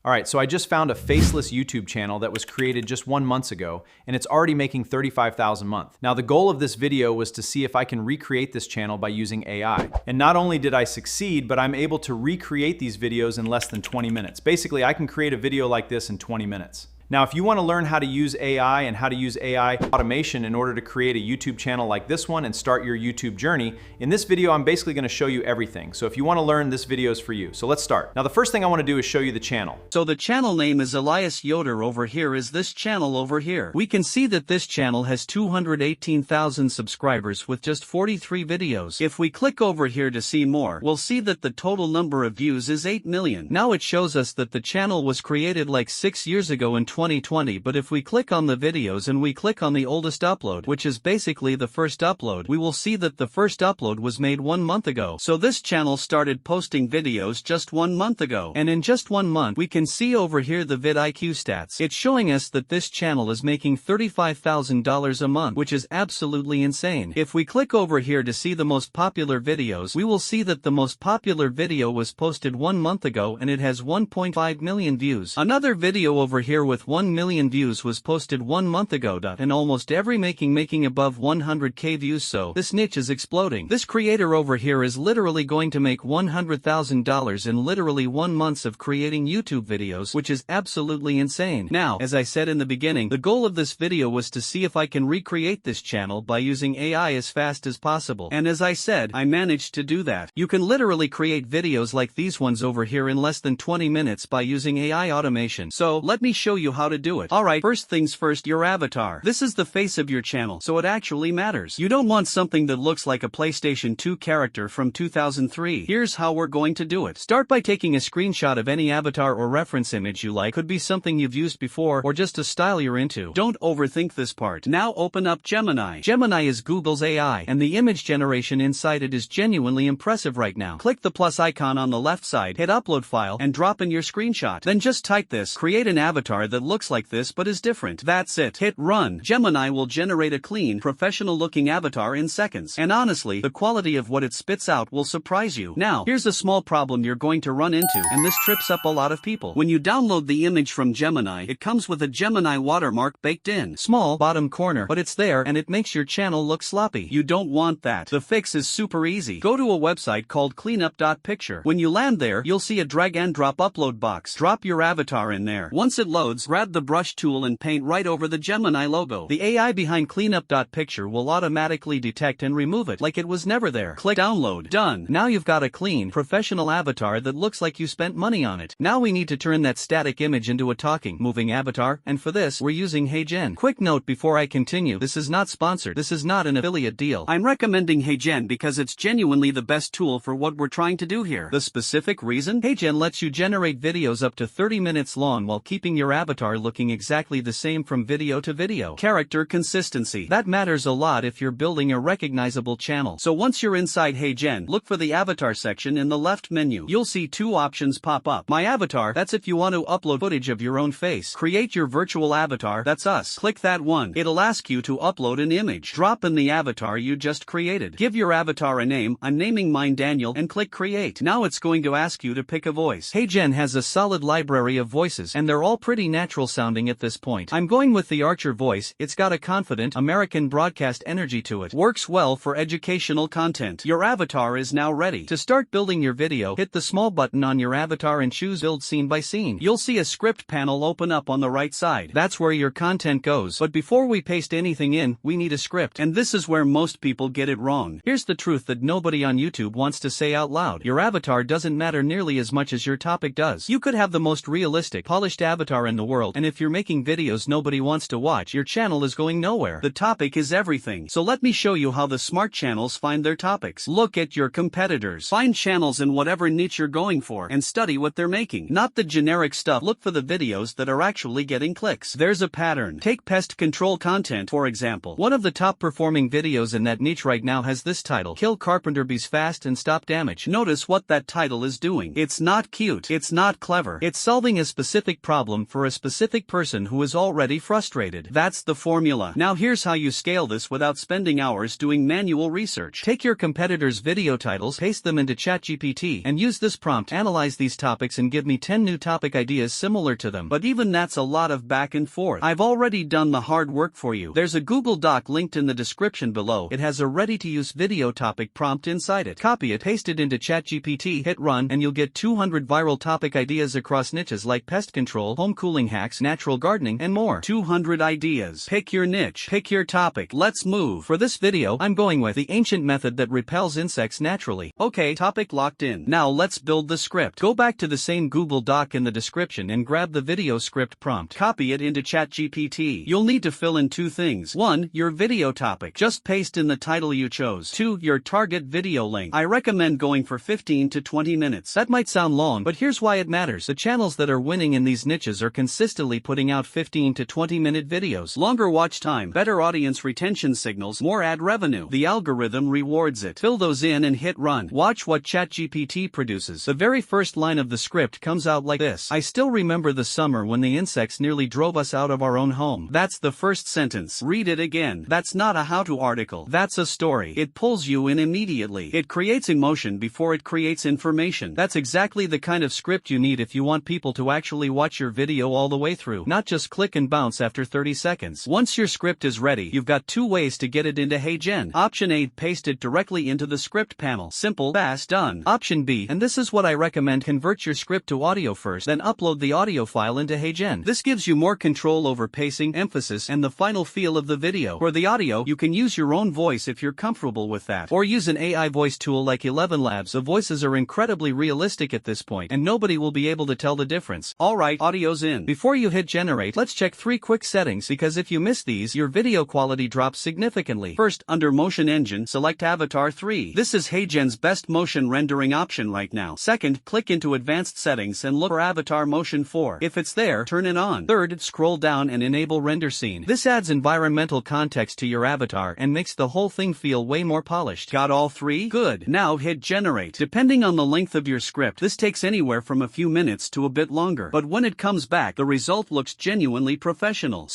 Alright, so I just found a faceless YouTube channel that was created just 1 month ago, and it's already making $35,000 a month. Now the goal of this video was to see if I can recreate this channel by using AI. And not only did I succeed, but I'm able to recreate these videos in less than 20 minutes. Basically, I can create a video like this in 20 minutes. Now, if you want to learn how to use AI and how to use AI automation in order to create a YouTube channel like this one and start your YouTube journey, in this video, I'm basically going to show you everything. So if you want to learn, this video is for you. So let's start. Now, the first thing I want to do is show you the channel. So the channel name is Elias Yoder. Over here is this channel over here. We can see that this channel has 218,000 subscribers with just 43 videos. If we click over here to see more, we'll see that the total number of views is 8 million. Now it shows us that the channel was created like 6 years ago in 2020, but if we click on the videos and we click on the oldest upload, which is basically the first upload, we will see that the first upload was made 1 month ago. So this channel started posting videos just 1 month ago. And in just 1 month, we can see over here the vidIQ stats. It's showing us that this channel is making $35,000 a month, which is absolutely insane. If we click over here to see the most popular videos, we will see that the most popular video was posted 1 month ago and it has 1.5 million views. Another video over here with 1 million views was posted 1 month ago, and almost every making above 100k views, so this niche is exploding. This creator over here is literally going to make $100,000 in literally 1 month of creating YouTube videos, which is absolutely insane. Now, as I said in the beginning, the goal of this video was to see if I can recreate this channel by using AI as fast as possible. And as I said, I managed to do that. You can literally create videos like these ones over here in less than 20 minutes by using AI automation. So, let me show you how to do it. Alright, first things first, your avatar. This is the face of your channel, so it actually matters. You don't want something that looks like a PlayStation 2 character from 2003. Here's how we're going to do it. Start by taking a screenshot of any avatar or reference image you like. Could be something you've used before or just a style you're into. Don't overthink this part. Now open up Gemini. Gemini is Google's AI, and the image generation inside it is genuinely impressive right now. Click the plus icon on the left side, hit upload file, and drop in your screenshot. Then just type this. Create an avatar that looks like this but is different. That's it. Hit run. Gemini will generate a clean, professional-looking avatar in seconds. And honestly, the quality of what it spits out will surprise you. Now, here's a small problem you're going to run into, and this trips up a lot of people. When you download the image from Gemini, it comes with a Gemini watermark baked in. Small, bottom corner, but it's there and it makes your channel look sloppy. You don't want that. The fix is super easy. Go to a website called cleanup.picture. When you land there, you'll see a drag and drop upload box. Drop your avatar in there. Once it loads, grab the brush tool and paint right over the Gemini logo. The AI behind cleanup.picture will automatically detect and remove it like it was never there. Click download. Done. Now you've got a clean, professional avatar that looks like you spent money on it. Now we need to turn that static image into a talking, moving avatar, and for this, we're using HeyGen. Quick note before I continue, this is not sponsored. This is not an affiliate deal. I'm recommending HeyGen because it's genuinely the best tool for what we're trying to do here. The specific reason? HeyGen lets you generate videos up to 30 minutes long while keeping your avatar looking exactly the same from video to video. Character consistency. That matters a lot if you're building a recognizable channel. So once you're inside HeyGen, look for the avatar section in the left menu. You'll see two options pop up. My avatar, that's if you want to upload footage of your own face. Create your virtual avatar, that's us. Click that one. It'll ask you to upload an image. Drop in the avatar you just created. Give your avatar a name. I'm naming mine Daniel, and click create. Now it's going to ask you to pick a voice. HeyGen has a solid library of voices, and they're all pretty natural sounding at this point. I'm going with the Archer voice. It's got a confident American broadcast energy to it. Works well for educational content. Your avatar is now ready. To start building your video, hit the small button on your avatar and choose build scene by scene. You'll see a script panel open up on the right side. That's where your content goes. But before we paste anything in, we need a script. And this is where most people get it wrong. Here's the truth that nobody on YouTube wants to say out loud. Your avatar doesn't matter nearly as much as your topic does. You could have the most realistic, polished avatar in the world, and if you're making videos nobody wants to watch, your channel is going nowhere. The topic is everything. So let me show you how the smart channels find their topics. Look at your competitors. Find channels in whatever niche you're going for and study what they're making. Not the generic stuff. Look for the videos that are actually getting clicks. There's a pattern. Take pest control content, for example. One of the top performing videos in that niche right now has this title: Kill Carpenter Bees Fast and Stop Damage. Notice what that title is doing. It's not cute. It's not clever. It's solving a specific problem for a specific specific person who is already frustrated. That's the formula. Now here's how you scale this without spending hours doing manual research. Take your competitors' video titles, paste them into ChatGPT, and use this prompt: analyze these topics and give me 10 new topic ideas similar to them. But even that's a lot of back and forth. I've already done the hard work for you. There's a Google Doc linked in the description below. It has a ready-to-use video topic prompt inside it. Copy it, paste it into ChatGPT, hit run, and you'll get 200 viral topic ideas across niches like pest control, home cooling hacks, natural gardening, and more. 200 ideas. Pick your niche. Pick your topic. Let's move. For this video, I'm going with the ancient method that repels insects naturally. Okay, topic locked in. Now let's build the script. Go back to the same Google Doc in the description and grab the video script prompt. Copy it into ChatGPT. You'll need to fill in two things. 1. Your video topic. Just paste in the title you chose. 2. Your target video length. I recommend going for 15 to 20 minutes. That might sound long, but here's why it matters. The channels that are winning in these niches are consistently putting out 15 to 20 minute videos. Longer watch time, better audience retention signals, more ad revenue. The algorithm rewards it. Fill those in and hit run. Watch what ChatGPT produces. The very first line of the script comes out like this: I still remember the summer when the insects nearly drove us out of our own home. That's the first sentence. Read it again. That's not a how-to article. That's a story. It pulls you in immediately. It creates emotion before it creates information. That's exactly the kind of script you need if you want people to actually watch your video all the way through, not just click and bounce after 30 seconds. Once your script is ready, you've got two ways to get it into HeyGen. Option A, paste it directly into the script panel. Simple, fast, done. Option B, and this is what I recommend, convert your script to audio first, then upload the audio file into HeyGen. This gives you more control over pacing, emphasis, and the final feel of the video. For the audio, you can use your own voice if you're comfortable with that, or use an AI voice tool like 11 Labs. The voices are incredibly realistic at this point, and nobody will be able to tell the difference. Alright, audio's in. Before you hit generate, let's check 3 quick settings, because if you miss these, your video quality drops significantly. First, under Motion Engine, select Avatar 3. This is HeyGen's best motion rendering option right now. Second, click into Advanced Settings and look for Avatar Motion 4. If it's there, turn it on. Third, scroll down and enable Render Scene. This adds environmental context to your avatar and makes the whole thing feel way more polished. Got all 3? Good. Now hit generate. Depending on the length of your script, this takes anywhere from a few minutes to a bit longer. But when it comes back, the result looks genuinely professional.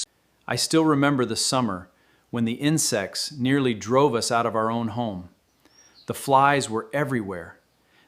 I still remember the summer when the insects nearly drove us out of our own home. The flies were everywhere.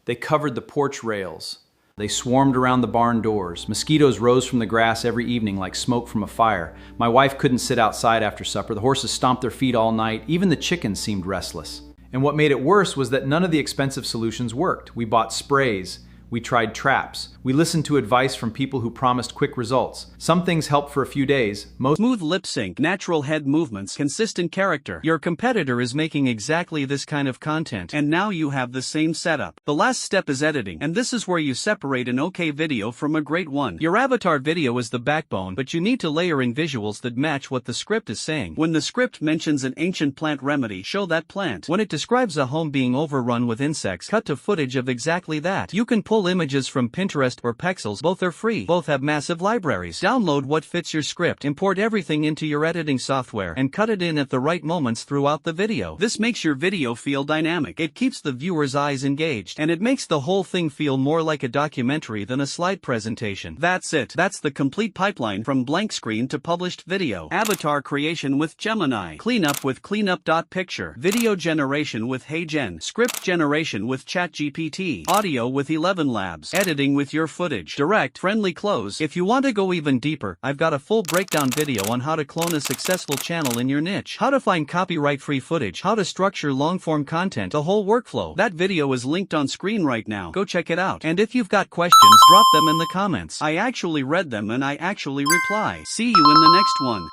They covered the porch rails. They swarmed around the barn doors. Mosquitoes rose from the grass every evening like smoke from a fire. My wife couldn't sit outside after supper. The horses stomped their feet all night. Even the chickens seemed restless. And what made it worse was that none of the expensive solutions worked. We bought sprays. We tried traps. We listened to advice from people who promised quick results. Some things helped for a few days. Smooth lip sync, natural head movements, consistent character. Your competitor is making exactly this kind of content, and now you have the same setup. The last step is editing, and this is where you separate an okay video from a great one. Your avatar video is the backbone, but you need to layer in visuals that match what the script is saying. When the script mentions an ancient plant remedy, show that plant. When it describes a home being overrun with insects, cut to footage of exactly that. You can pull images from Pinterest or Pexels. Both are free. Both have massive libraries. Download what fits your script, import everything into your editing software, and cut it in at the right moments throughout the video. This makes your video feel dynamic. It keeps the viewer's eyes engaged, and it makes the whole thing feel more like a documentary than a slide presentation. That's it. That's the complete pipeline from blank screen to published video. Avatar creation with Gemini. Cleanup with cleanup.picture. Video generation with HeyGen. Script generation with ChatGPT. Audio with 11 Labs. Editing with your footage. Direct, friendly close. If you want to go even deeper, I've got a full breakdown video on how to clone a successful channel in your niche, how to find copyright-free footage, how to structure long-form content, the whole workflow. That video is linked on screen right now. Go check it out. And if you've got questions, drop them in the comments. I actually read them and I actually reply. See you in the next one.